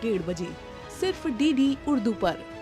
1:30 बजे सिर्फ डीडी उर्दू पर।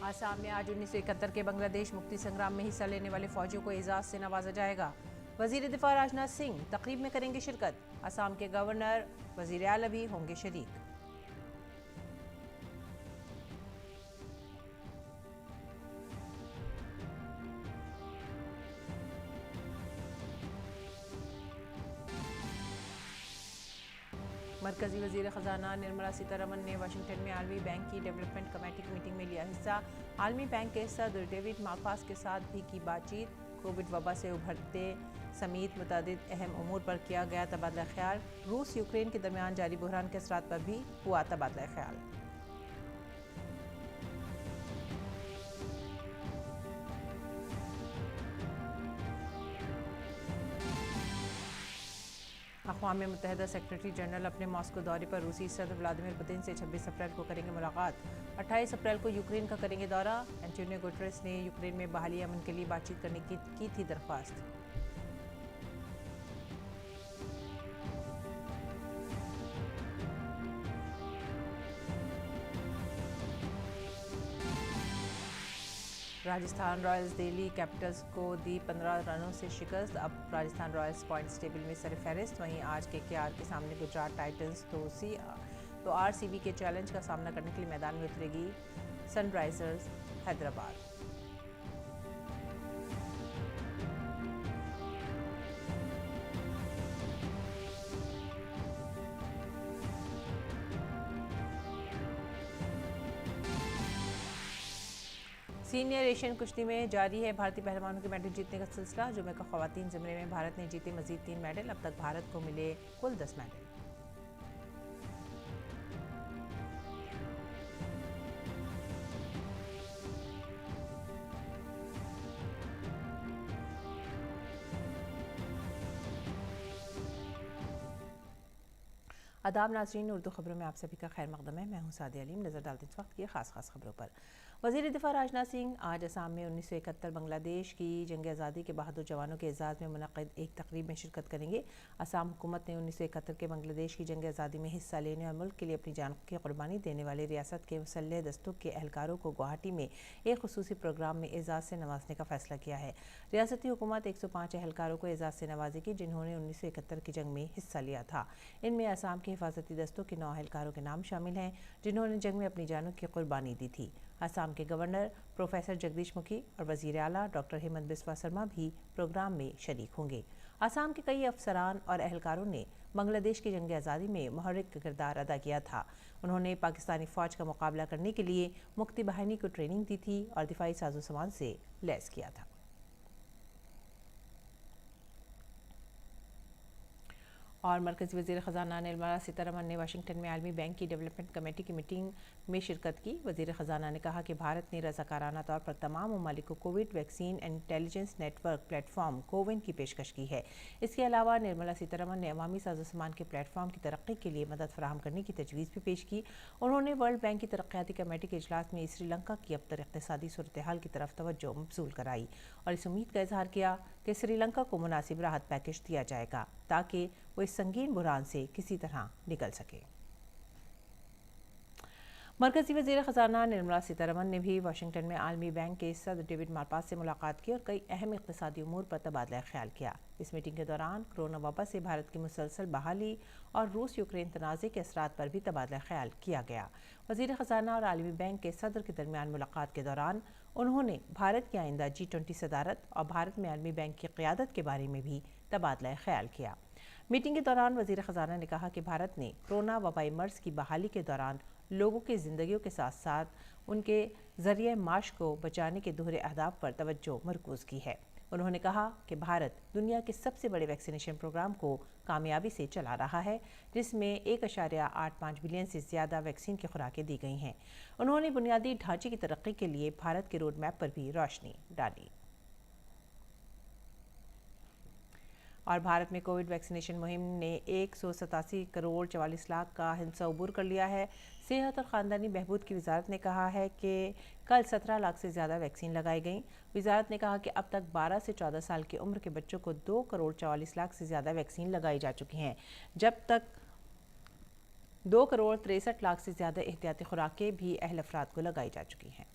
आसाम में आज 1971 के बांग्लादेश मुक्ति संग्राम में हिस्सा लेने वाले फौजियों को एजाज से नवाजा जाएगा। वजीर दिफा राजनाथ सिंह तकरीब में करेंगे शिरकत। आसाम के गवर्नर वजीर आला भी होंगे शरीक। मरकजी वजीर खजाना निर्मला सीतारमन ने वाशिंगटन में आलमी बैंक की डेवलपमेंट कमेटी की मीटिंग में लिया हिस्सा। आलमी बैंक के सदर डेविड माल्पास के साथ भी की बातचीत। कोविड वबा से उभरते समेत मुतअद्दिद अहम उमूर पर किया गया तबादला ख्याल। रूस यूक्रेन के दरमियान जारी बहरान के असरात पर भी हुआ तबादला ख्याल। अक़वाम मुत्तहिदा सेक्रेटरी जनरल अपने मॉस्को दौरे पर रूसी सदर व्लादिमीर पुतिन से 26 अप्रैल को करेंगे मुलाकात। 28 अप्रैल को यूक्रेन का करेंगे दौरा। एंटोनियो गुटेरेस ने यूक्रेन में बहाली अमन के लिए बातचीत करने की थी दरख्वास्त। राजस्थान रॉयल्स दिल्ली कैपिटल्स को दी 15 रनों से शिकस्त। अब राजस्थान रॉयल्स पॉइंट्स टेबल में सरफहरिस्त। वहीं आज केकेआर के सामने गुजरात टाइटंस तो आरसीबी के चैलेंज का सामना करने के लिए मैदान में उतरेगी सनराइजर्स हैदराबाद। सीनियर एशियन कुश्ती में जारी है भारतीय पहलवानों के मेडल जीतने का सिलसिला। जुमे का ख़वातीन ज़मरे में भारत ने जीते मजीद 3 मेडल। अब तक भारत को मिले कुल 10 मेडल। आदाब नाज़रीन, उर्दू खबरों में आप सभी का खैर मकदम है। मैं हूं सादिया अलीम। नज़र डालते इस वक्त की खास खबरों पर। वज़ीर दिफा राजनाथ सिंह आज असम में 1971 बांग्लादेश की जंग आज़ादी के बहादुर जवानों के एजाज़ में मुनक़िद एक तकरीब में शिरकत करेंगे। असम हुकूमत ने 1971 के बांग्लादेश की जंग आज़ादी में हिस्सा लेने और मुल्क के लिए अपनी जान की कुर्बानी देने वाले रियासत के मुसल्लह दस्तों के एहलकारों को गुवाहाटी में एक खुसूसी प्रोग्राम में एजाज़ से नवाजने का फैसला किया है। रियासती हुकूमत 105 एहलकारों को एजाज़ से नवाजेगी जिन्होंने 1971 की जंग में हिस्सा लिया था। इनमें असम के हिफाजती दस्तों के 9 एहलकारों के नाम शामिल हैं जिन्होंने जंग में अपनी जानों की कुर्बानी दी थी। असम के गवर्नर प्रोफेसर जगदीश मुखी और वजीर आला डॉक्टर हेमंत बिस्वा शर्मा भी प्रोग्राम में शरीक होंगे। असम के कई अफसरान और एहलकारों ने बांग्लादेश की जंग आज़ादी में मुहर्रिक किरदार अदा किया था। उन्होंने पाकिस्तानी फ़ौज का मुकाबला करने के लिए मुक्ति बाहिनी को ट्रेनिंग दी थी और दिफाई साजो सामान से लैस किया था। और मरकज़ी वज़ीर ख़जाना निर्मला सीतारमन ने वाशिंगटन में आलमी बैंक की डेवलपमेंट कमेटी की मीटिंग में शिरकत की। वज़ीर ख़जाना ने कहा कि भारत ने रज़ाकाराना तौर पर तमाम ममालिक को Covid vaccine intelligence network platform CoWIN की पेशकश की है। इसके अलावा निर्मला सीतारमन ने अवामी साजो सामान के प्लेटफॉर्म की तरक्की के लिए मदद फराहम करने की तजवीज़ भी पेश की। उन्होंने वर्ल्ड बैंक की तरक्याती कमेटी के इजलास में श्रीलंका की अबतर इक़्तिसादी सूरत हाल की तरफ तवज्जो मबसूल कराई और इस उम्मीद का इजहार किया कि श्रीलंका को मुनासिब राहत पैकेज दिया जाएगा ताकि वो इस संगीन बुरान से किसी तरह निकल सके। मरकज़ी वज़ीर ख़जाना निर्मला सीतारमन ने भी वाशिंगटन में आलमी बैंक के सदर डेविड माल्पास से मुलाकात की और कई अहम इक़्तिसादी उमूर पर तबादला ख्याल किया। इस मीटिंग के दौरान कोरोना वबा से भारत की मुसलसल बहाली और रूस यूक्रेन तनाज़े के असरात पर भी तबादला ख्याल किया गया। वज़ीर ख़जाना और आलमी बैंक के सदर के दरमियान मुलाकात के दौरान उन्होंने भारत की आइंदा G20 सदारत और भारत में आलमी बैंक की क़यादत के बारे में भी तबादला ख्याल किया। मीटिंग के दौरान वज़ीर ख़जाना ने कहा कि भारत ने कोरोना वबाई मर्ज़ की बहाली के दौरान लोगों की ज़िंदगियों के साथ साथ उनके ज़रिए माश को बचाने के दोहरे अहदाफ पर तवज्जो मरकूज़ की है। उन्होंने कहा कि भारत दुनिया के सबसे बड़े वैक्सीनेशन प्रोग्राम को कामयाबी से चला रहा है, जिसमें 1.85 बिलियन से ज़्यादा वैक्सीन की खुराकें दी गई हैं। उन्होंने बुनियादी ढांचे की तरक्की के लिए भारत के रोड मैप पर भी रोशनी डाली। और भारत में कोविड वैक्सीनेशन मुहिम ने 187 करोड़ 44 लाख का हिस्सा अबूर कर लिया है। सेहत और ख़ानदानी बहबूद की वजारत ने कहा है कि कल 17 लाख से ज़्यादा वैक्सीन लगाई गई। वजारत ने कहा कि अब तक 12 से 14 साल की उम्र के बच्चों को 2 करोड़ 44 लाख से ज़्यादा वैक्सीन लगाई जा चुकी हैं, जब तक 2 करोड़ 63 लाख से ज़्यादा एहतियाती खुराकें भी अहल अफराद को लगाई जा चुकी हैं।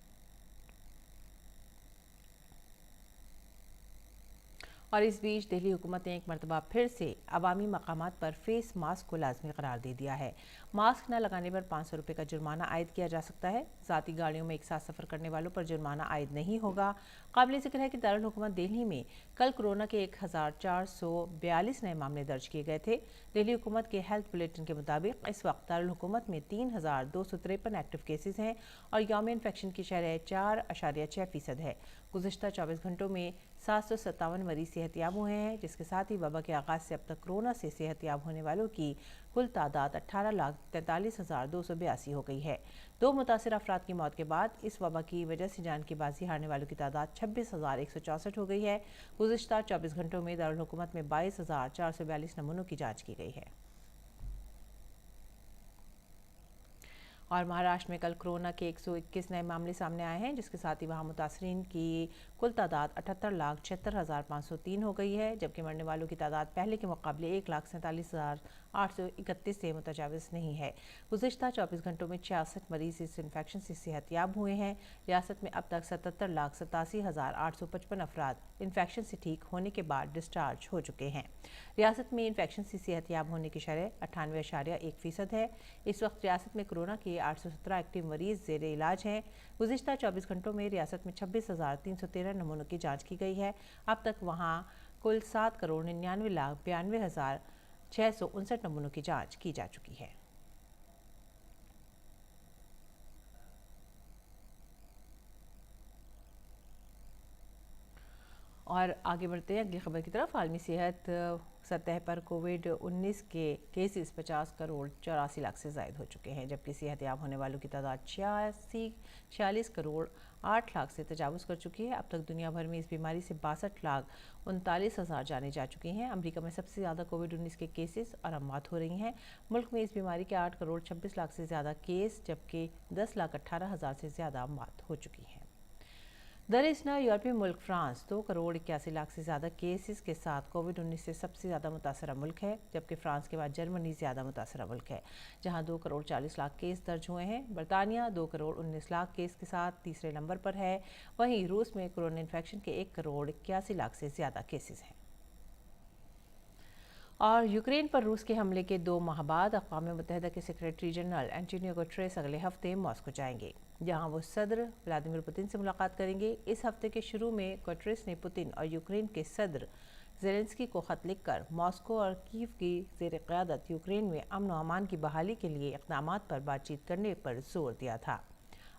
और इस बीच दिल्ली हुकूमत ने एक मरतबा फिर से अवामी मकामात पर फेस मास्क को लाजमी करार दे दिया है। मास्क न लगाने पर 500 रुपये का जुर्माना आयद किया जा सकता है। ज़ाती गाड़ियों में एक साथ सफ़र करने वालों पर जुर्माना आयद नहीं होगा। काबिल ज़िक्र है कि दारुल हुकूमत दिल्ली में कल कोरोना के 1442 नए मामले दर्ज किए गए थे। दिल्ली हुकूमत के हेल्थ बुलेटिन के मुताबिक इस वक्त दारुल हुकूमत में 3253 एक्टिव केसेज हैं और यौम इन्फेक्शन की शरह 4.6% है। गुज़िश्ता 24 घंटों में 757 मरीज सेहतयाब हुए हैं, जिसके साथ ही वबा के आगाज़ से अब तक कोरोना से सेहतयाब होने वालों की कुल तादाद 18,43,282 हो गई है। 2 मुतासिर अफराद की मौत के बाद इस वबा की वजह से जान की बाजी हारने वालों की तादाद 26,164 हो गई है। गुज़िश्ता 24 घंटों में दारुल हुकूमत में 22,442 नमूनों की जाँच की गई है। और महाराष्ट्र में कल कोरोना के 121 नए मामले सामने आए हैं, जिसके साथ ही वहां मुतासरीन की कुल तादाद 78,76,503 हो गई है, जबकि मरने वालों की तादाद पहले के मुकाबले 1,47,831 से मुतजाविज़ नहीं है। गुज़िश्ता 24 घंटों में 66 मरीज इस इन्फेक्शन से सेहतयाब हुए हैं। रियासत में अब तक 77,87,855 अफराद इन्फेक्शन से ठीक होने के बाद डिस्चार्ज हो चुके हैं। रियासत में इन्फेक्शन से सेहतयाब होने की शरह 98.1% है। इस वक्त रियासत में कोरोना के 817 एक्टिव मरीज जेर इलाज हैं। गुज़िश्ता 24 घंटों में रियासत में 26,313 नमूनों की जांच की गई है। अब तक वहां कुल 7,99,92,659 नमूनों की जांच की जा चुकी है। और आगे बढ़ते हैं अगली खबर की तरफ। आलमी सेहत सतह पर कोविड-19 के केसेस 50 करोड़ 84 लाख से ज़ायद हो चुके हैं, जबकि सेहतयाब होने वालों की तादाद 46 करोड़ 8 लाख से तजावुज़ कर चुकी है। अब तक दुनिया भर में इस बीमारी से 62,39,000 जाने जा चुकी हैं। अमेरिका में सबसे ज़्यादा कोविड-19 के केसेस और अमवात हो रही हैं। मुल्क में इस बीमारी के 8 करोड़ 26 लाख से ज़्यादा केस, जबकि 10,18,000 से ज़्यादा अमवात हो चुकी हैं। दरअसल यूरोपीय मुल्क फ्रांस 2 करोड़ 81 लाख से ज़्यादा केसेस के साथ कोविड-19 से सबसे ज़्यादा मुतासरा मुल्क है, जबकि फ्रांस के बाद जर्मनी ज़्यादा मुतासरा मुल्क है, जहां 2 करोड़ 40 लाख केस दर्ज हुए हैं। बरतानिया 2 करोड़ 19 लाख केस के साथ तीसरे नंबर पर है। वहीं रूस में कोरोना इन्फेक्शन के 1 करोड़ 81 लाख से ज़्यादा केसेस हैं। और यूक्रेन पर रूस के हमले के 2 माह बाद अक़वाम मुत्तहिदा के सेक्रेटरी जनरल एंटोनियो गुटेरेस अगले हफ्ते मॉस्को जाएंगे, जहां वो सदर व्लादिमीर पुतिन से मुलाकात करेंगे। इस हफ्ते के शुरू में गुटेरेस ने पुतिन और यूक्रेन के सदर ज़ेलेंस्की को ख़त लिखकर मॉस्को और कीव की ज़ेर क़यादत यूक्रेन में अमन व अमान की बहाली के लिए इक़दामात पर बातचीत करने पर जोर दिया था।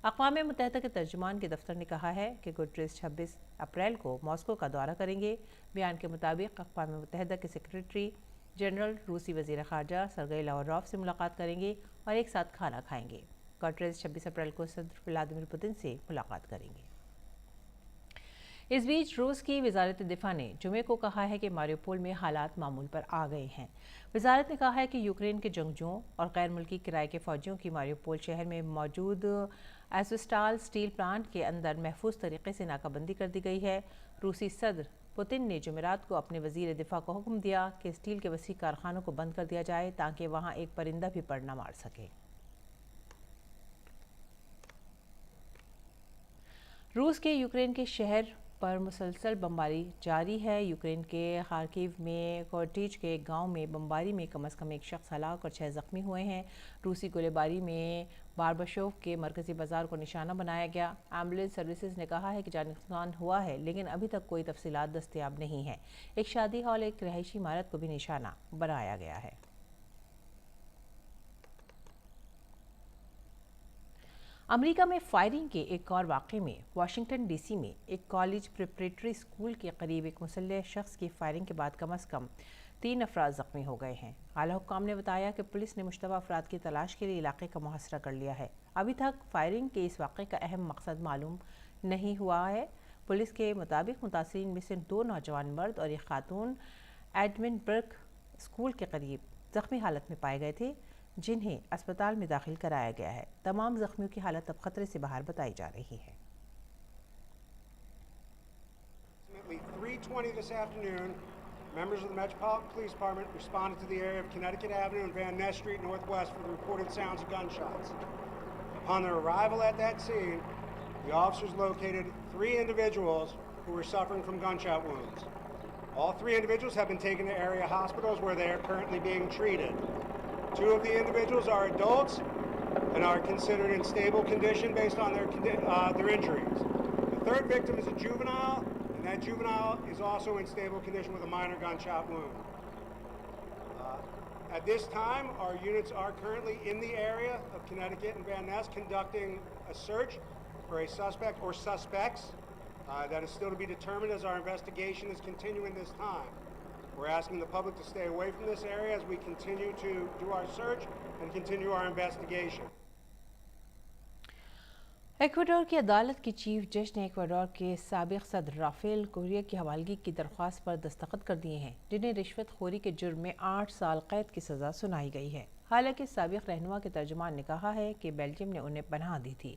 अक़वाम मुत्तहिदा के तर्जुमान के दफ्तर ने कहा है कि गुटेरेस 26 अप्रैल को मॉस्को का दौरा करेंगे। बयान के मुताबिक अक़वाम मुत्तहिदा के सेक्रेटरी जनरल रूसी वज़ीर ख़ारजा सरगेई लावरोव से मुलाकात करेंगे और एक साथ खाना खाएंगे। गुटेरेस 26 अप्रैल को सदर व्लादिमीर पुतिन से मुलाकात करेंगे। इस बीच रूस की वज़ारत दिफ़ा ने जुमे को कहा है कि मारियोपोल में हालात मामूल पर आ गए हैं। वज़ारत ने कहा है कि यूक्रेन के जंगजुओं और गैर मुल्की किराए के फ़ौजियों की मारियोपोल शहर में मौजूद एज़ोस्टाल स्टील प्लांट के अंदर महफूज तरीके से नाकाबंदी कर दी गई है। रूसी सदर पुतिन ने जुमेरात को अपने वज़ीर दिफ़ा को हुक्म दिया कि स्टील के वसी कारखानों को बंद कर दिया जाए, ताकि वहाँ एक परिंदा भी पर न मार सके। रूस के यूक्रेन के शहर पर मुसलसल बमबारी जारी है। यूक्रेन के खार्किव में कोर्टिज के गांव में बमबारी में कम से कम 1 शख्स हलाक और 6 ज़ख्मी हुए हैं। रूसी गोलीबारी में बारबाशोव के मरकज़ी बाज़ार को निशाना बनाया गया। एम्बुलेंस सर्विसेज ने कहा है कि जानी नुकसान हुआ है, लेकिन अभी तक कोई तफसीलात दस्तयाब नहीं है। एक शादी हॉल, एक रहायशी इमारत को भी निशाना बनाया गया है। अमेरिका में फायरिंग के एक और वाक़े में वाशिंगटन डीसी में एक कॉलेज प्रिपरेटरी स्कूल के करीब एक मुसल्लह शख्स की फायरिंग के बाद कम अज़ कम 3 अफराद ज़ख्मी हो गए हैं। आला हुक्काम ने बताया कि पुलिस ने मुश्तबा अफराद की तलाश के लिए इलाके का मुहसरा कर लिया है। अभी तक फायरिंग के इस वाक़े का अहम मकसद मालूम नहीं हुआ है। पुलिस के मुताबिक मुतासरीन में से 2 नौजवान मर्द और एक खातून एडमिनबर्ग स्कूल के करीब ज़ख्मी हालत में पाए गए थे, जिन्हें अस्पताल में दाखिल कराया गया है। तमाम जख्मियों की हालत अब खतरे से बाहर बताई जा रही है। 3:20 this afternoon, members of the Metropolitan Police Department responded to the area of Connecticut Avenue and Van Ness Street Northwest for the reported sounds of gunshots. Upon their arrival at that scene, the officers located 3 individuals who were suffering from gunshot wounds. All 3 individuals have been taken to area hospitals where they are currently being treated. 2 of the individuals are adults and are considered in stable condition based on their injuries. The 3rd victim is a juvenile, and that juvenile is also in stable condition with a minor gunshot wound. At this time, our units are currently in the area of Connecticut and Van Ness conducting a search for a suspect or suspects that is still to be determined as our investigation is continuing this time. We're asking the public to stay away from this area as we continue to do our search and continue our investigation. Ecuador की अदालत की chief जज ने Ecuador के साबिक सदर Rafale Korea की हवालगी की दरख्वास्त पर दस्तखत कर दिए हैं, जिन्हें रिश्वतखोरी के जुर्म में 8 साल कैद की सज़ा सुनाई गई है। हालांकि साबिक रहनुमा के तर्जुमान ने कहा है कि बेल्जियम ने उन्हें पनाह दी थी।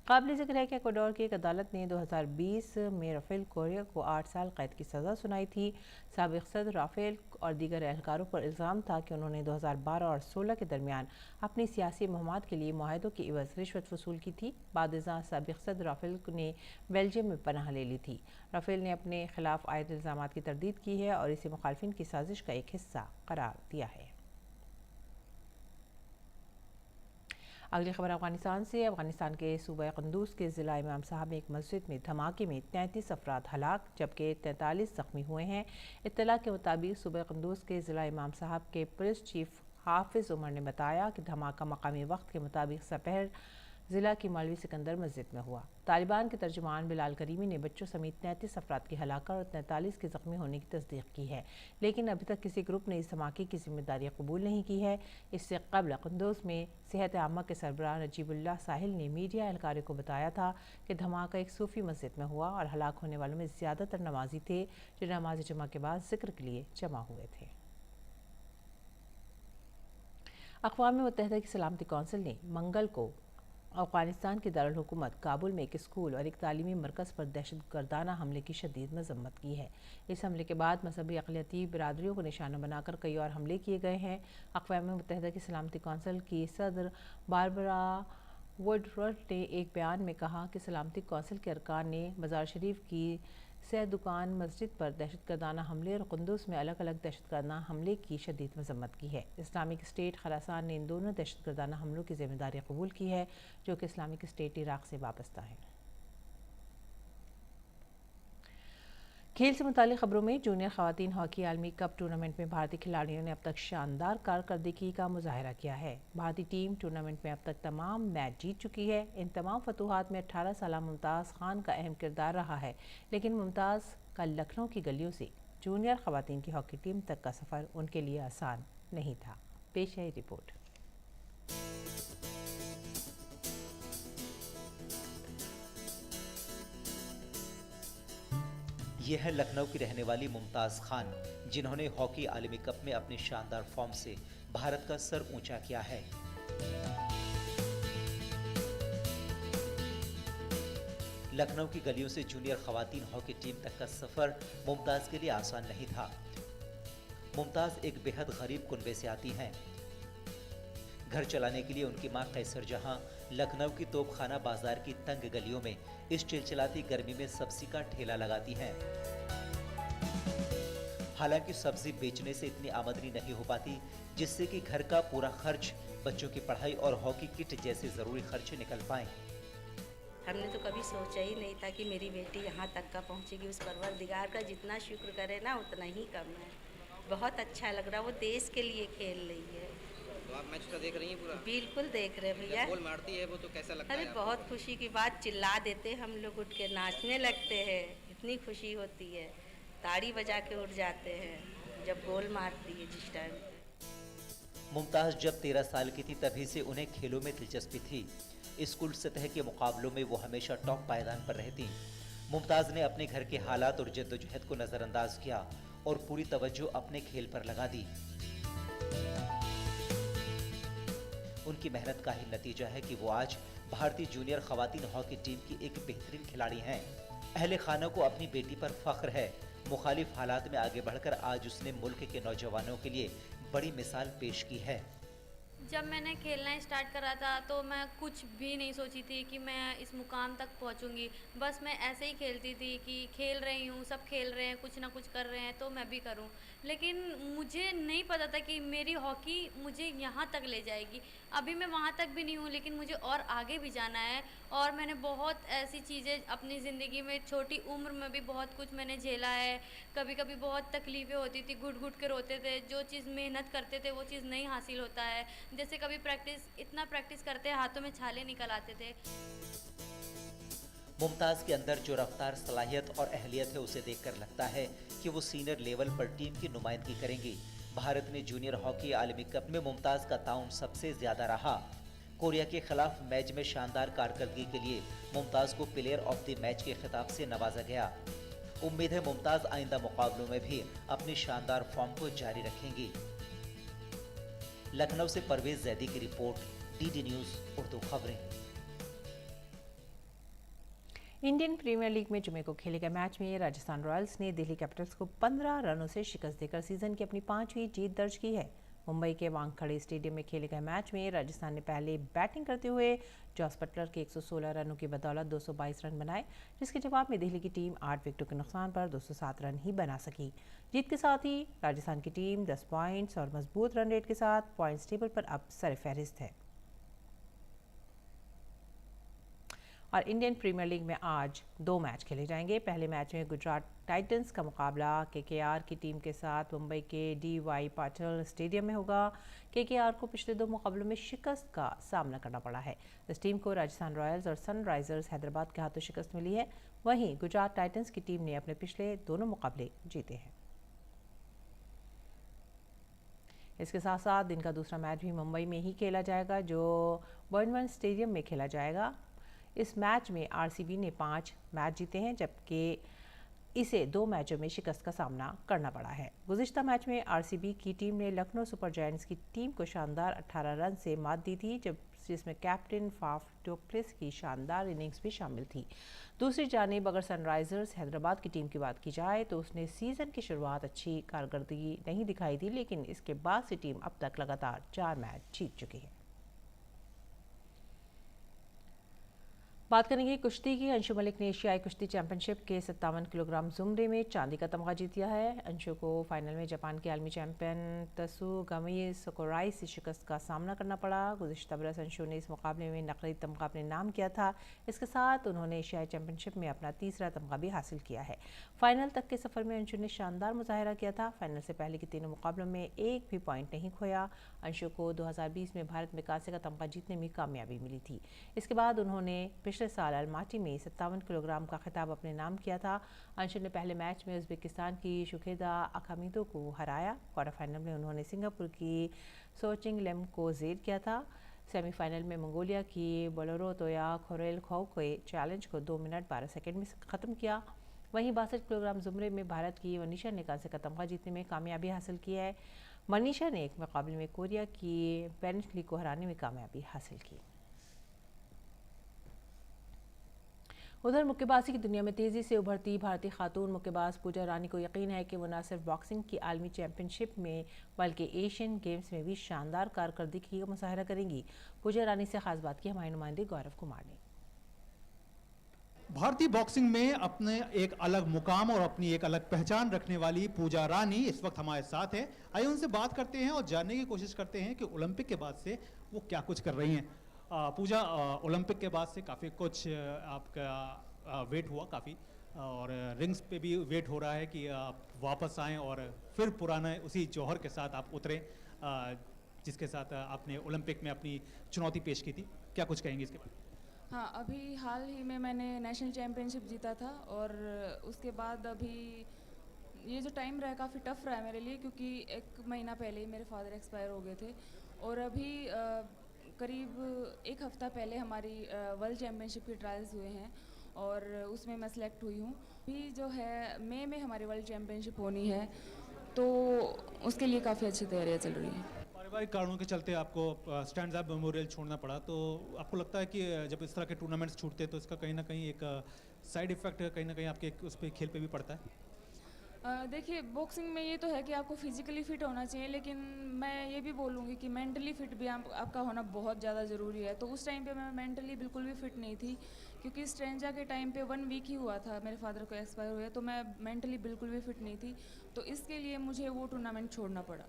काबिल ज़िक्र है कि इक्वाडोर की एक अदालत ने 2020 में राफेल कोरिया को 8 साल कैद की सज़ा सुनाई थी। साबिक सदर राफेल और दीगर एहलकारों पर इल्ज़ाम था कि उन्होंने 2012 और 16 के दरमियान अपनी सियासी मुहम्मद के लिए मुआहदों की इवज़ रिश्वत वसूल की थी। बाद साबिक सदर राफेल ने बेल्जियम में पनाह ले ली थी। राफेल ने अपने खिलाफ आयद इल्ज़ामात की तरदीद की है और इसे मुखालिफिन की साजिश का एक हिस्सा करार दिया है। अगली खबर अफगानिस्तान से। अफगानिस्तान के सूबा कुंदूज के ज़िला इमाम साहब में एक मस्जिद में धमाके में 33 अफराद हलाक जबकि 43 ज़ख्मी हुए हैं। इत्तला के मुताबिक सूबा कुंदूज के ज़िला इमाम साहब के पुलिस चीफ हाफिज़ उमर ने बताया कि धमाका मकामी वक्त के मुताबिक सपहर ज़िला की मौलवी सिकंदर मस्जिद में हुआ। तालिबान के तर्जुमान बिलाल करीमी ने बच्चों समेत 33 अफराद की हलाकत और 43 के ज़ख्मी होने की तस्दीक की है, लेकिन अभी तक किसी ग्रुप ने इस धमाके की जिम्मेदारी कबूल नहीं की है। इससे कबल कुंदूज में सेहत आमा के सरबराह नजीबुल्लाह साहिल ने मीडिया एहलकारों को बताया था कि धमाका एक सूफ़ी मस्जिद में हुआ और हलाक होने वालों में ज़्यादातर नमाजी थे जो नमाज जुमा के बाद जिक्र के लिए जमा हुए थे। अक़वाम मुत्तहिदा की सलामती कौंसिल ने मंगल को अफ़गानिस्तान के दारुल हुकूमत काबुल में एक स्कूल और एक तालीमी मरकज़ पर दहशतगर्दाना हमले की शदीद मज़म्मत की है। इस हमले के बाद मजहबी अक़लियती बिरादरियों को निशाना बनाकर कई और हमले किए गए हैं। अक़वाम मुत्तहिदा की सलामती कौंसिल की सदर बारबरा वुडवर्ड ने एक बयान में कहा कि सलामती कौंसिल के अरकान ने मज़ार शरीफ की सह दुकान मस्जिद पर दहशतगर्दाना हमले और कुंदूज में अलग अलग दहशतगर्दाना हमले की शदीद मज़म्मत की है। इस्लामिक स्टेट खरासान ने इन दोनों दहशतगर्दाना हमलों की जिम्मेदारी कबूल की है, जो कि इस्लामिक स्टेट इराक़ से वाबस्ता है। खेल से मुतालिक खबरों में जूनियर ख़वातीन हॉकी आलमी कप टूर्नामेंट में भारतीय खिलाड़ियों ने अब तक शानदार कारकर्दगी का मुजाहरा किया है। भारतीय टीम टूर्नामेंट में अब तक तमाम मैच जीत चुकी है। इन तमाम फतूहात में 18 साला मुमताज़ खान का अहम किरदार रहा है, लेकिन मुमताज़ का लखनऊ की गलियों से जूनियर ख़वातीन की हॉकी टीम तक का सफ़र उनके लिए आसान नहीं था। पेश है रिपोर्ट। ये है लखनऊ की रहने वाली मुमताज़ खान, जिन्होंने हॉकी आलमी कप में अपने शानदार फॉर्म से भारत का सर ऊंचा किया है। लखनऊ की गलियों से जूनियर ख़वातीन हॉकी टीम तक का सफ़र मुमताज़ के लिए आसान नहीं था। मुमताज़ एक बेहद गरीब कुनबे से आती हैं। घर चलाने के लिए उनकी मां कैसर जहां लखनऊ की तोपखाना बाजार की तंग गलियों में इस चिलचिलाती गर्मी में सब्जी का ठेला लगाती हैं। हालांकि सब्जी बेचने से इतनी आमदनी नहीं हो पाती जिससे कि घर का पूरा खर्च, बच्चों की पढ़ाई और हॉकी किट जैसे जरूरी खर्चे निकल पाएं। हमने तो कभी सोचा ही नहीं था कि मेरी बेटी यहाँ तक का पहुँचेगी। उस परवरदिगार का जितना शुक्र करे ना उतना ही कम है। बहुत अच्छा लग रहा, वो देश के लिए खेल रही है। आप मैच का देख रही हैं पूरा? बिल्कुल देख रहे हैं भैया। जब गोल मारती है वो तो कैसा लगता अरे है आपको? बहुत खुशी की बात, चिल्ला देते हम लोग, उठ के नाचने लगते हैं, इतनी खुशी होती है, ताड़ी बजा के उठ जाते हैं जब गोल मारती है जिस टाइम पे। मुमताज़ जब 13 साल की थी तभी से उन्हें खेलों में दिलचस्पी थी। स्कूल सतह के मुकाबलों में वो हमेशा टॉप पायदान पर रहती। मुमताज़ ने अपने घर के हालात और जद्दोजहद को नज़रअंदाज किया और पूरी तवज्जो अपने खेल पर लगा दी। उनकी मेहनत का ही नतीजा है कि वो आज भारतीय जूनियर खवातीन हॉकी टीम की एक बेहतरीन खिलाड़ी हैं। अहले खाना को अपनी बेटी पर फख्र है। मुखालिफ हालात में आगे बढ़कर आज उसने मुल्क के नौजवानों के लिए बड़ी मिसाल पेश की है। जब मैंने खेलना स्टार्ट करा था तो मैं कुछ भी नहीं सोची थी कि मैं इस मुकाम तक पहुंचूंगी। बस मैं ऐसे ही खेलती थी कि खेल रही हूँ, सब खेल रहे हैं, कुछ ना कुछ कर रहे हैं तो मैं भी करूँ। लेकिन मुझे नहीं पता था कि मेरी हॉकी मुझे यहाँ तक ले जाएगी। अभी मैं वहाँ तक भी नहीं हूँ, लेकिन मुझे और आगे भी जाना है। और मैंने बहुत ऐसी चीज़ें अपनी ज़िंदगी में, छोटी उम्र में भी बहुत कुछ मैंने झेला है। कभी कभी बहुत तकलीफ़ें होती थी, घुट घुट के रोते थे। जो चीज़ मेहनत करते थे वो चीज़ नहीं हासिल होता है। जैसे कभी इतना प्रैक्टिस करते हाथों में छाले निकल आते थे। मुमताज़ के अंदर जो रफ्तार, सलाहियत और अहलियत है उसे देखकर लगता है कि वो सीनियर लेवल पर टीम की नुमाइंदगी करेंगी। भारत ने जूनियर हॉकी आलमी कप में मुमताज़ का ताउन सबसे ज्यादा रहा। कोरिया के खिलाफ मैच में शानदार कारकर्दगी के लिए मुमताज़ को प्लेयर ऑफ द मैच के खिताब से नवाजा गया। उम्मीद है मुमताज़ आइंदा मुकाबलों में भी अपनी शानदार फॉर्म को जारी रखेंगी। लखनऊ से परवेज जैदी की रिपोर्ट, डीडी न्यूज़ उर्दू खबरें। इंडियन प्रीमियर लीग में जुमे को खेले गए मैच में राजस्थान रॉयल्स ने दिल्ली कैपिटल्स को 15 रनों से शिकस्त देकर सीजन की अपनी 5वीं जीत दर्ज की है। मुंबई के वानखेड़े स्टेडियम में खेले गए मैच में राजस्थान ने पहले बैटिंग करते हुए जॉस बटलर के 116 रनों की बदौलत 222 रन बनाए, जिसके जवाब में दिल्ली की टीम 8 विकेटों के नुकसान पर 207 रन ही बना सकी। जीत के साथ ही राजस्थान की टीम 10 पॉइंट्स और मजबूत रन रेट के साथ पॉइंट्स टेबल पर अब सरफहरिस्त है। और इंडियन प्रीमियर लीग में आज 2 मैच खेले जाएंगे। पहले मैच में गुजरात टाइटंस का मुकाबला केकेआर की टीम के साथ मुंबई के डी.वाई. पाटिल स्टेडियम में होगा। केकेआर को पिछले 2 मुकाबलों में शिकस्त का सामना करना पड़ा है। इस टीम को राजस्थान रॉयल्स और सनराइजर्स हैदराबाद के हाथों शिकस्त मिली है। वहीं गुजरात टाइटंस की टीम ने अपने पिछले दोनों मुकाबले जीते हैं। इसके साथ साथ दिन का दूसरा मैच भी मुंबई में ही खेला जाएगा, जो बर्नमन स्टेडियम में खेला जाएगा। इस मैच में आरसीबी ने 5 मैच जीते हैं, जबकि इसे 2 मैचों में शिकस्त का सामना करना पड़ा है। गुज़िश्ता मैच में आरसीबी की टीम ने लखनऊ सुपर जायंट्स की टीम को शानदार 18 रन से मात दी थी, जिसमें कैप्टन फाफ डु प्लेसिस की शानदार इनिंग्स भी शामिल थी। दूसरी जानिब अगर सनराइजर्स हैदराबाद की टीम की बात की जाए तो उसने सीज़न की शुरुआत अच्छी कारकर्दगी नहीं दिखाई थी, लेकिन इसके बाद से टीम अब तक लगातार 4 मैच जीत चुकी है। बात करेंगे कुश्ती की। अंशु मलिक ने एशियाई कुश्ती चैंपियनशिप के 57 किलोग्राम जुमरे में चांदी का तमगा जीत लिया है। अंशु को फाइनल में जापान के आलमी चैंपियन तसुगामी सकुराई से शिकस्त का सामना करना पड़ा। गुज़िश्ता बरस अंशु ने इस मुकाबले में नकली तमगा अपने नाम किया था। इसके साथ उन्होंने एशियाई चैंपियनशिप में अपना तीसरा तमगा भी हासिल किया है। फाइनल तक के सफ़र में अंशु ने शानदार मुजाहिरा किया था। फाइनल से पहले के 3 मुकाबलों में एक भी पॉइंट नहीं खोया। अंशु को 2020 में भारत में कांसे का तमगा जीतने में कामयाबी मिली थी। इसके बाद उन्होंने पिछले साल अलमाटी में 57 किलोग्राम का खिताब अपने नाम किया था। अंशु ने पहले मैच में उज़्बेकिस्तान की शुकेदा अखामीदो को हराया। क्वार्टर फाइनल में उन्होंने सिंगापुर की सोचिंग लेम को ज़ेर किया था। सेमीफाइनल में मंगोलिया की बोलोरो तोया खोरेल खो के चैलेंज को 2 मिनट 12 सेकंड में ख़त्म किया। वहीं 62 किलोग्राम जुमरे में भारत की मनीषा ने कांसे का तमगा जीतने में कामयाबी हासिल की है। मनीषा ने एक मुकाबले में कोरिया की बेनेटली को हराने में कामयाबी हासिल की। उधर मुक्केबाजी की दुनिया में तेज़ी से उभरती भारतीय खातून मुक्केबाज पूजा रानी को यकीन है कि वो न सिर्फ बॉक्सिंग की आलमी चैंपियनशिप में बल्कि एशियन गेम्स में भी शानदार कारकर्दगी का मुजाहरा करेंगी। पूजा रानी से खास बात की हमारे नुमाइंदे गौरव कुमार ने। भारतीय बॉक्सिंग में अपने एक अलग मुकाम और अपनी एक अलग पहचान रखने वाली पूजा रानी इस वक्त हमारे साथ है। आइए उनसे बात करते हैं और जानने की कोशिश करते हैं कि ओलंपिक के बाद से वो क्या कुछ कर रही हैं। पूजा, ओलंपिक के बाद से काफ़ी कुछ आपका वेट हुआ काफ़ी, और रिंग्स पे भी वेट हो रहा है कि आप वापस आएँ और फिर पुराना उसी जौहर के साथ आप उतरें। जिसके साथ आपने ओलंपिक में अपनी चुनौती पेश की थी, क्या कुछ कहेंगे इसके बारे में? हाँ, अभी हाल ही में मैंने नेशनल चैम्पियनशिप जीता था और उसके बाद अभी ये जो टाइम रहा है काफ़ी टफ रहा है मेरे लिए, क्योंकि 1 महीना पहले ही मेरे फादर एक्सपायर हो गए थे और अभी करीब 1 हफ़्ता पहले हमारी वर्ल्ड चैम्पियनशिप के ट्रायल्स हुए हैं और उसमें मैं सेलेक्ट हुई हूँ। अभी जो है मई में हमारी वर्ल्ड चैम्पियनशिप होनी है, तो उसके लिए काफ़ी अच्छी तैयारियाँ चल रही हैं। पारिवारिक कारणों के चलते आपको स्टैंड्स अप मेमोरियल छोड़ना पड़ा, तो आपको लगता है कि जब इस तरह के टूर्नामेंट्स छूटते हैं तो इसका कहीं ना कहीं एक साइड इफेक्ट कहीं ना कहीं आपके उस पर खेल पे भी पड़ता है? देखिए, बॉक्सिंग में ये तो है कि आपको फिजिकली फ़िट होना चाहिए, लेकिन मैं ये भी बोलूँगी कि मेंटली फ़िट भी आपका होना बहुत ज़्यादा ज़रूरी है। तो उस टाइम पे मैं मेंटली बिल्कुल भी फ़िट नहीं थी, क्योंकि स्ट्रेंजा के टाइम पे 1 वीक ही हुआ था मेरे फादर को एक्सपायर हुए, तो मैं मेंटली बिल्कुल भी फ़िट नहीं थी, तो इसके लिए मुझे वो टूर्नामेंट छोड़ना पड़ा।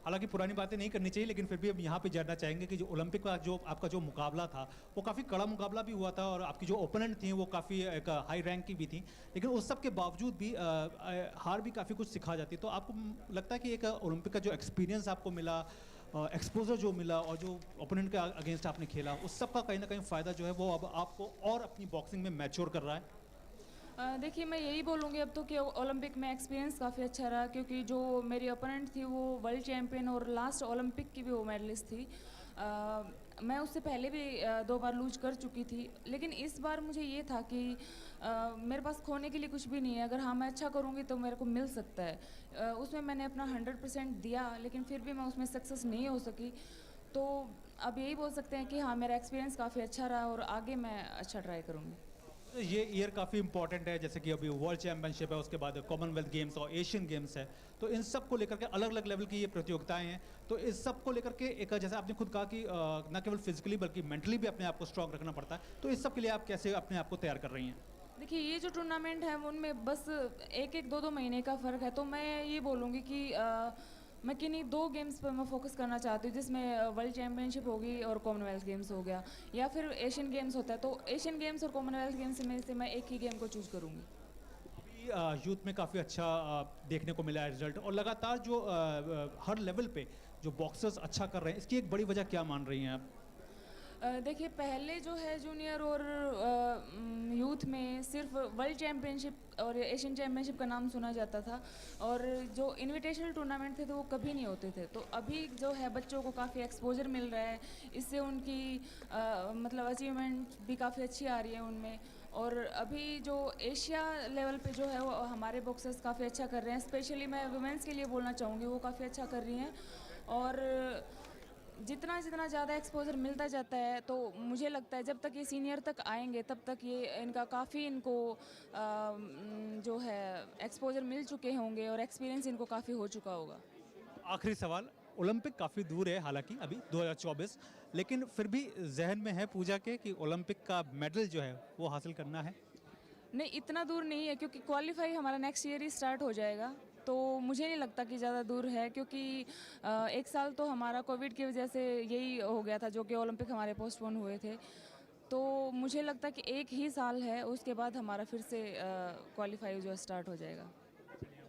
हालांकि पुरानी बातें नहीं करनी चाहिए, लेकिन फिर भी अब यहाँ पे जानना चाहेंगे कि जो ओलंपिक का जो आपका जो मुकाबला था वो काफ़ी कड़ा मुकाबला भी हुआ था और आपकी जो ओपोनेंट थी वो काफ़ी एक हाई रैंक की भी थी, लेकिन उस सब के बावजूद भी हार भी काफ़ी कुछ सिखा जाती है। तो आपको लगता है कि एक ओलंपिक का जो एक्सपीरियंस आपको मिला, एक्सपोजर जो मिला और जो ओपोनेंट के अगेंस्ट आपने खेला, उस सब का कहीं ना कहीं फ़ायदा जो है वो अब आपको और अपनी बॉक्सिंग में मैच्योर कर रहा है? देखिए, मैं यही बोलूँगी अब तो कि ओलंपिक में एक्सपीरियंस काफ़ी अच्छा रहा, क्योंकि जो मेरी ओपोनेंट थी वो वर्ल्ड चैम्पियन और लास्ट ओलंपिक की भी वो मेडलिस्ट थी। मैं उससे पहले भी 2 बार लूज कर चुकी थी, लेकिन इस बार मुझे ये था कि मेरे पास खोने के लिए कुछ भी नहीं है। अगर हाँ मैं अच्छा करूँगी तो मेरे को मिल सकता है। उसमें मैंने अपना 100% दिया, लेकिन फिर भी मैं उसमें सक्सेस नहीं हो सकी। तो अब यही बोल सकते हैं कि हाँ, मेरा एक्सपीरियंस काफ़ी अच्छा रहा और आगे मैं अच्छा ट्राई करूँगी। ये ईयर काफ़ी इंपॉर्टेंट है, जैसे कि अभी वर्ल्ड चैम्पियनशिप है, उसके बाद कॉमनवेल्थ गेम्स और एशियन गेम्स है, तो इन सब को लेकर के अलग अलग लेवल की ये प्रतियोगिताएं हैं। तो इस सब को लेकर के एक, जैसे आपने खुद कहा कि न केवल फिजिकली बल्कि मेंटली भी अपने आप को स्ट्रांग रखना पड़ता है, तो इस सब के लिए आप कैसे अपने आप को तैयार कर रही हैं? देखिए, ये जो टूर्नामेंट है उनमें बस 1-1, 2-2 महीने का फ़र्क है, तो मैं ये बोलूँगी कि मैं किन्हीं 2 गेम्स पर मैं फोकस करना चाहती हूँ, जिसमें वर्ल्ड चैम्पियनशिप होगी और कॉमनवेल्थ गेम्स हो गया, या फिर एशियन गेम्स होता है, तो एशियन गेम्स और कॉमनवेल्थ गेम्स में से मैं एक ही गेम को चूज़ करूँगी। अभी यूथ में काफ़ी अच्छा देखने को मिला है रिजल्ट, और लगातार जो हर लेवल पे जो बॉक्सर्स अच्छा कर रहे हैं, इसकी एक बड़ी वजह क्या मान रही हैं आप? देखिए, पहले जो है जूनियर और यूथ में सिर्फ वर्ल्ड चैम्पियनशिप और एशियन चैम्पियनशिप का नाम सुना जाता था, और जो इनविटेशनल टूर्नामेंट थे तो वो कभी नहीं होते थे। तो अभी जो है बच्चों को काफ़ी एक्सपोजर मिल रहा है, इससे उनकी मतलब अचीवमेंट भी काफ़ी अच्छी आ रही है उनमें। और अभी जो एशिया लेवल पे जो है वो हमारे बॉक्सर्स काफ़ी अच्छा कर रहे हैं, स्पेशली मैं वुमेंस के लिए बोलना चाहूँगी, वो काफ़ी अच्छा कर रही हैं। और जितना जितना ज़्यादा एक्सपोजर मिलता जाता है, तो मुझे लगता है जब तक ये सीनियर तक आएंगे तब तक ये इनका काफ़ी इनको जो है एक्सपोजर मिल चुके होंगे और एक्सपीरियंस इनको काफ़ी हो चुका होगा। आखिरी सवाल, ओलंपिक काफ़ी दूर है हालांकि अभी 2024, लेकिन फिर भी जहन में है पूजा के कि ओलंपिक का मेडल जो है वो हासिल करना है? नहीं, इतना दूर नहीं है, क्योंकि क्वालिफाई हमारा नेक्स्ट ईयर ही स्टार्ट हो जाएगा, तो मुझे नहीं लगता कि ज़्यादा दूर है, क्योंकि 1 साल तो हमारा कोविड की वजह से यही हो गया था, जो कि ओलंपिक हमारे पोस्टपोन हुए थे। तो मुझे लगता है कि 1 ही साल है, उसके बाद हमारा फिर से क्वालिफाई जो स्टार्ट हो जाएगा।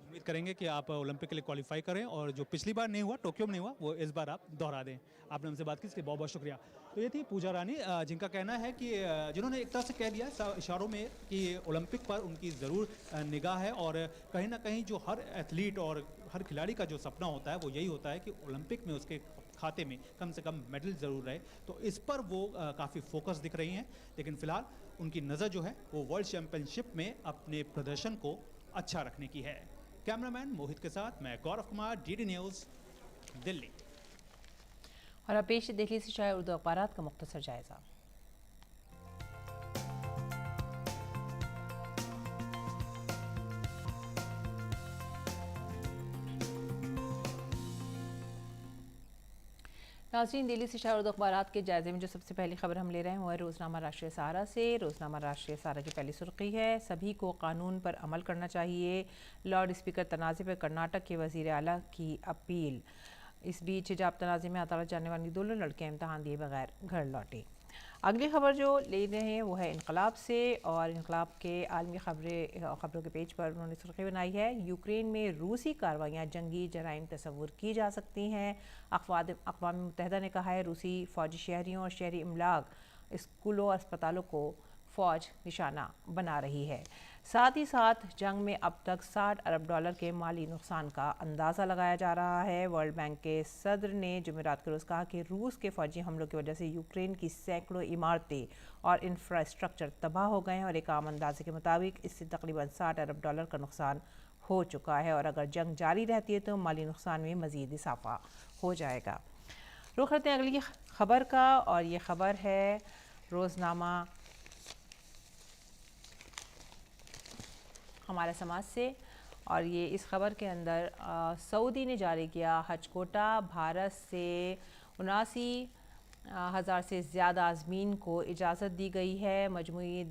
उम्मीद करेंगे कि आप ओलंपिक के लिए क्वालिफाई करें और जो पिछली बार नहीं हुआ, टोक्यो में नहीं हुआ, वो इस बार आप दोहरा दें। आपने हमसे बात की, इसके बहुत बहुत शुक्रिया। तो ये थी पूजा रानी, जिनका कहना है कि जिन्होंने एक तरह से कह दिया इशारों में कि ओलंपिक पर उनकी ज़रूर निगाह है, और कहीं ना कहीं जो हर एथलीट और हर खिलाड़ी का जो सपना होता है वो यही होता है कि ओलंपिक में उसके खाते में कम से कम मेडल ज़रूर रहे। तो इस पर वो काफ़ी फोकस दिख रही हैं, लेकिन फ़िलहाल उनकी नज़र जो है वो वर्ल्ड चैम्पियनशिप में अपने प्रदर्शन को अच्छा रखने की है। कैमरामैन मोहित के साथ मैं गौरव कुमार, डीडी न्यूज़, दिल्ली। और अब पेश दिल्ली से शाये उर्दू अखबारात का मुख्तसर जायज़ा। नाज़रीन, दिल्ली से शाये उर्दू अखबारात के जायज़े में जो सबसे पहली खबर हम ले रहे हैं वो है रोज़नामा राष्ट्रीय सहारा से। रोज़नामा राष्ट्रीय सहारा की पहली सुर्खी है, सभी को कानून पर अमल करना चाहिए, लाउड स्पीकर तनाज़े पर कर्नाटक के वज़ीर आला की अपील। इस बीच हिजाब तनाज़े में अदालत जाने वाली दोनों लड़कियां इम्तहान दिए बगैर घर लौटी। अगली खबर जो ले रहे हैं वो है इनकलाब से, और इनकलाब के आलमी खबरों के पेज पर उन्होंने सुर्खी बनाई है, यूक्रेन में रूसी कार्रवाइयाँ जंगी जराइम तस्वुर की जा सकती हैं। अक़वाम मुत्तहिदा ने कहा है रूसी फ़ौजी शहरियों और शहरी इमलाक, स्कूलों और अस्पतालों को फ़ौज निशाना बना रही है। साथ ही साथ जंग में अब तक $60 अरब के माली नुकसान का अंदाज़ा लगाया जा रहा है। वर्ल्ड बैंक के सदर ने जुमेरात के रोज़ कहा कि रूस के फ़ौजी हमलों की वजह से यूक्रेन की सैकड़ों इमारतें और इंफ्रास्ट्रक्चर तबाह हो गए हैं, और एक आम अंदाजे के मुताबिक इससे तकरीबन $60 अरब का नुकसान हो चुका है, और अगर जंग जारी रहती है तो माली नुकसान में मज़ीद इजाफा हो जाएगा। रुख करते हैं अगली खबर का, और ये खबर है रोज़नामा हमारा समाज से, और ये इस खबर के अंदर सऊदी ने जारी किया हज कोटा। भारत से 79,000 से ज़्यादा आज़मीन को इजाज़त दी गई है। मजमूई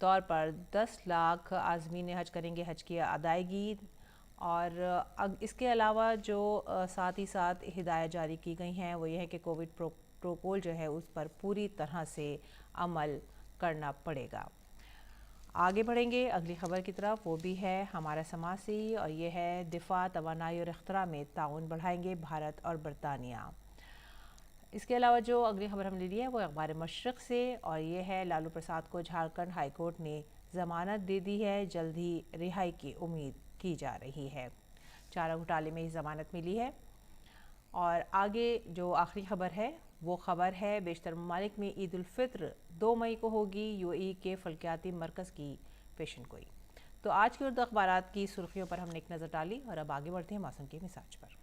तौर पर 10 लाख आज़मीन हज करेंगे हज की अदायगी, और इसके अलावा जो साथ ही साथ हिदायत जारी की गई हैं वो ये है कि कोविड प्रोटोकॉल जो है उस पर पूरी तरह से अमल करना पड़ेगा। आगे बढ़ेंगे अगली खबर की तरफ, वो भी है हमारा समाज से, और ये है दिफा, तवानाई और इख्तरा में ताउन बढ़ाएंगे भारत और बरतानिया। इसके अलावा जो अगली खबर हम ले ली है वो अखबार मशरक़ से, और ये है लालू प्रसाद को झारखंड हाई कोर्ट ने ज़मानत दे दी है, जल्द ही रिहाई की उम्मीद की जा रही है। चारा घोटाले में ही ज़मानत मिली है। और आगे जो आखिरी खबर है वो खबर है बेशतर ममालिक में ईद उल फित्र 2 मई को होगी, यूएई के फल्कियाती मरकज़ की पेशन गोई। तो आज की उर्दू अखबारात की सुर्खियों पर हमने एक नज़र डाली, और अब आगे बढ़ते हैं मौसम के मिजाज पर।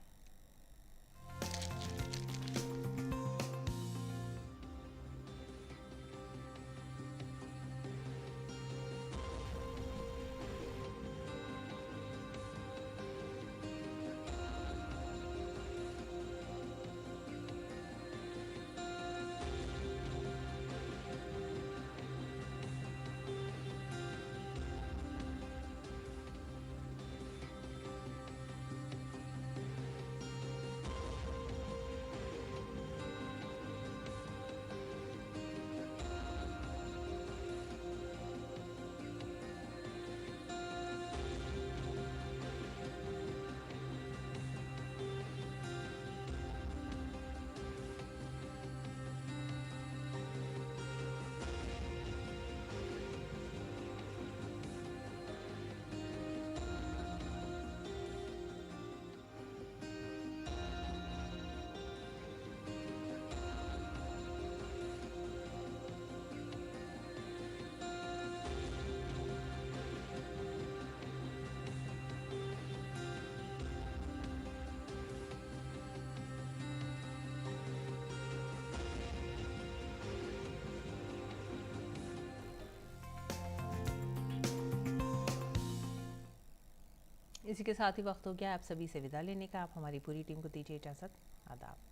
इसी के साथ ही वक्त हो गया आप सभी से विदा लेने का। आप हमारी पूरी टीम को दीजिए इजाज़त। आदाब।